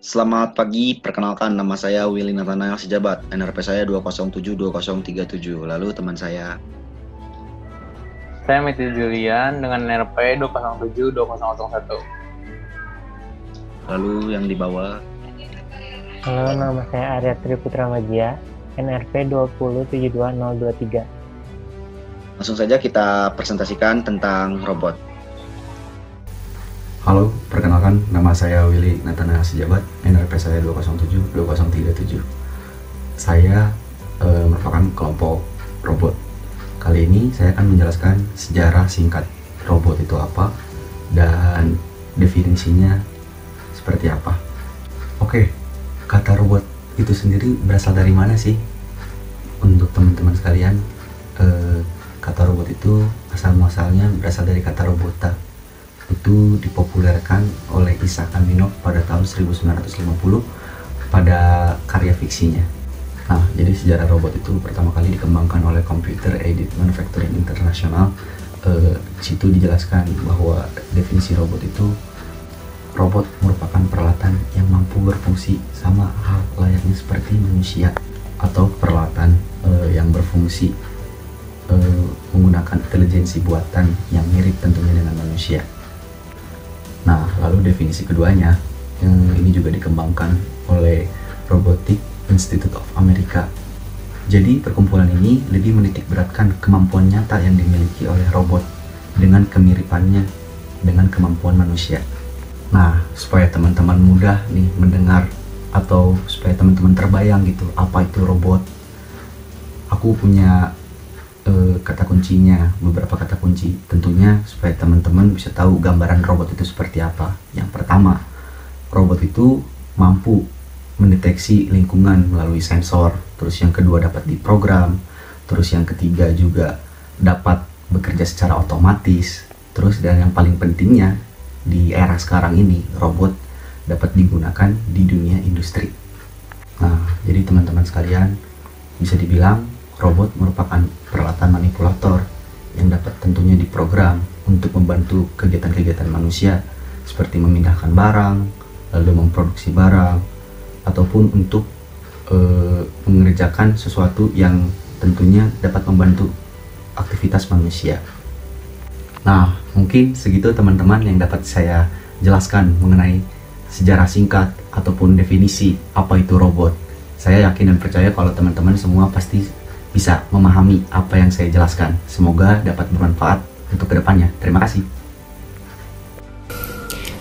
Selamat pagi, perkenalkan nama saya Willy Nathanael Sijabat, NRP saya 2072037. Lalu teman saya, Saya Matthew Julian dengan NRP 2072001. lalu yang di bawah, Halo, nama saya Arya Triputra Magia, NRP 2072023. langsung saja kita presentasikan tentang robot. Halo, perkenalkan nama saya Willy Nathanael Sijabat, NRP saya 2072037. Saya merupakan kelompok robot. Kali ini saya akan menjelaskan sejarah singkat robot itu apa dan definisinya seperti apa. Oke, kata robot itu sendiri berasal dari mana sih? Untuk teman-teman sekalian, kata robot itu asal-muasalnya berasal dari kata robota. Itu dipopulerkan oleh Isaac Asimov pada tahun 1950 pada karya fiksinya. Nah, jadi sejarah robot itu pertama kali dikembangkan oleh Computer Aided Manufacturing International. Situ dijelaskan bahwa definisi robot itu, robot merupakan peralatan yang mampu berfungsi sama hal layaknya seperti manusia, atau peralatan yang berfungsi menggunakan intelijensi buatan yang mirip tentunya dengan manusia. Nah, lalu definisi keduanya, yang ini juga dikembangkan oleh Robotic Institute of America. Jadi, perkumpulan ini lebih menitik beratkan kemampuan nyata yang dimiliki oleh robot dengan kemiripannya dengan kemampuan manusia. Nah, supaya teman-teman mudah nih mendengar, atau supaya teman-teman terbayang gitu, apa itu robot, aku punya kata kuncinya, beberapa kata kunci tentunya supaya teman-teman bisa tahu gambaran robot itu seperti apa. Yang pertama, robot itu mampu mendeteksi lingkungan melalui sensor. Terus yang kedua, dapat diprogram. Terus yang ketiga juga dapat bekerja secara otomatis. Terus dan yang paling pentingnya di era sekarang ini, robot dapat digunakan di dunia industri. Nah, jadi teman-teman sekalian, bisa dibilang robot merupakan peralatan manipulator yang dapat tentunya diprogram untuk membantu kegiatan-kegiatan manusia seperti memindahkan barang, lalu memproduksi barang, ataupun untuk mengerjakan sesuatu yang tentunya dapat membantu aktivitas manusia. Nah, mungkin segitu teman-teman yang dapat saya jelaskan mengenai sejarah singkat ataupun definisi apa itu robot. Saya yakin dan percaya kalau teman-teman semua pasti bisa memahami apa yang saya jelaskan. Semoga dapat bermanfaat untuk kedepannya. Terima kasih.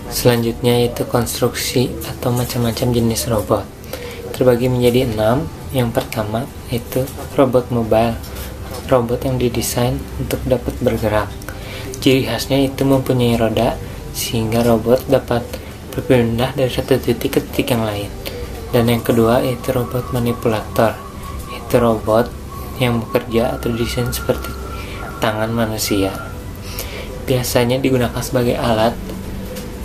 Selanjutnya itu konstruksi atau macam-macam jenis robot. Terbagi menjadi 6. Yang pertama itu robot mobile. Robot yang didesain untuk dapat bergerak. Ciri khasnya itu mempunyai roda sehingga robot dapat berpindah dari satu titik ke titik yang lain. Dan yang kedua itu robot manipulator. Itu robot yang bekerja atau desain seperti tangan manusia. Biasanya digunakan sebagai alat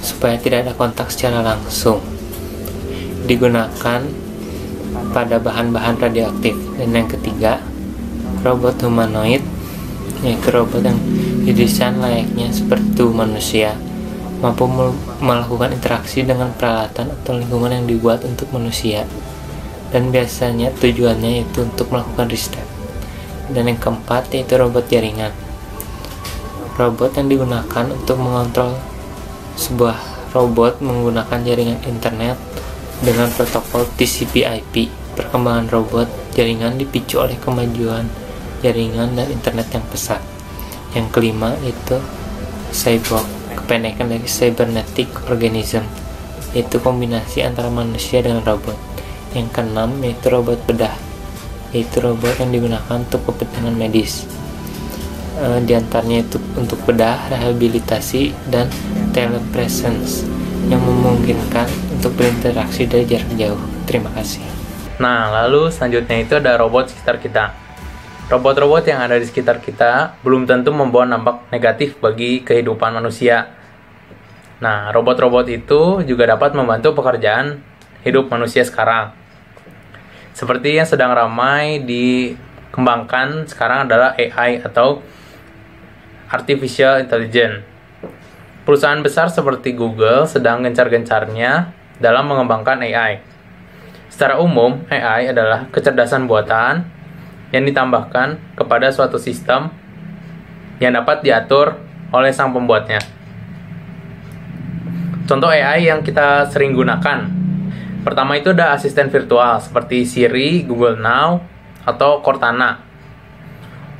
supaya tidak ada kontak secara langsung. Digunakan pada bahan-bahan radioaktif. Dan yang ketiga, robot humanoid, yaitu robot yang didesain layaknya seperti manusia, mampu melakukan interaksi dengan peralatan atau lingkungan yang dibuat untuk manusia. Dan biasanya tujuannya itu untuk melakukan riset. Dan yang keempat yaitu robot jaringan. Robot yang digunakan untuk mengontrol sebuah robot menggunakan jaringan internet dengan protokol TCP/IP. Perkembangan robot jaringan dipicu oleh kemajuan jaringan dan internet yang pesat. Yang kelima itu cyborg, kependekan dari cybernetic organism, yaitu kombinasi antara manusia dengan robot. Yang keenam yaitu robot bedah, yaitu robot yang digunakan untuk kepentingan medis. Di antaranya itu untuk bedah, rehabilitasi, dan telepresence yang memungkinkan untuk berinteraksi dari jarak jauh. Terima kasih. Nah, lalu selanjutnya itu ada robot sekitar kita. Robot-robot yang ada di sekitar kita belum tentu membawa dampak negatif bagi kehidupan manusia. Nah, robot-robot itu juga dapat membantu pekerjaan hidup manusia sekarang. Seperti yang sedang ramai dikembangkan sekarang adalah AI atau Artificial Intelligence. Perusahaan besar seperti Google sedang gencar-gencarnya dalam mengembangkan AI. Secara umum, AI adalah kecerdasan buatan yang ditambahkan kepada suatu sistem yang dapat diatur oleh sang pembuatnya. Contoh AI yang kita sering gunakan. Pertama itu ada asisten virtual seperti Siri, Google Now, atau Cortana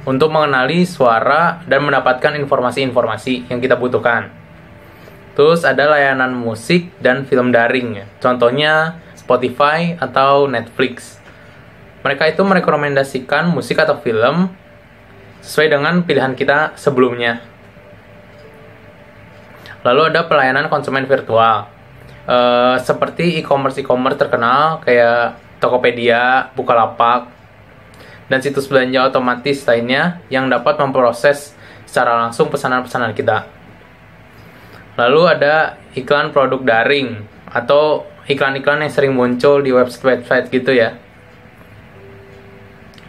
untuk mengenali suara dan mendapatkan informasi-informasi yang kita butuhkan. Terus ada layanan musik dan film daring, contohnya Spotify atau Netflix. Mereka itu merekomendasikan musik atau film sesuai dengan pilihan kita sebelumnya. Lalu ada pelayanan konsumen virtual, seperti e-commerce terkenal kayak Tokopedia, Bukalapak, dan situs belanja otomatis lainnya yang dapat memproses secara langsung pesanan-pesanan kita. Lalu ada iklan produk daring atau iklan-iklan yang sering muncul di website gitu ya.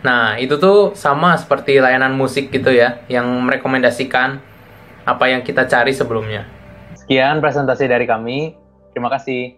Nah, itu tuh sama seperti layanan musik gitu ya, yang merekomendasikan apa yang kita cari sebelumnya. Sekian presentasi dari kami. Terima kasih.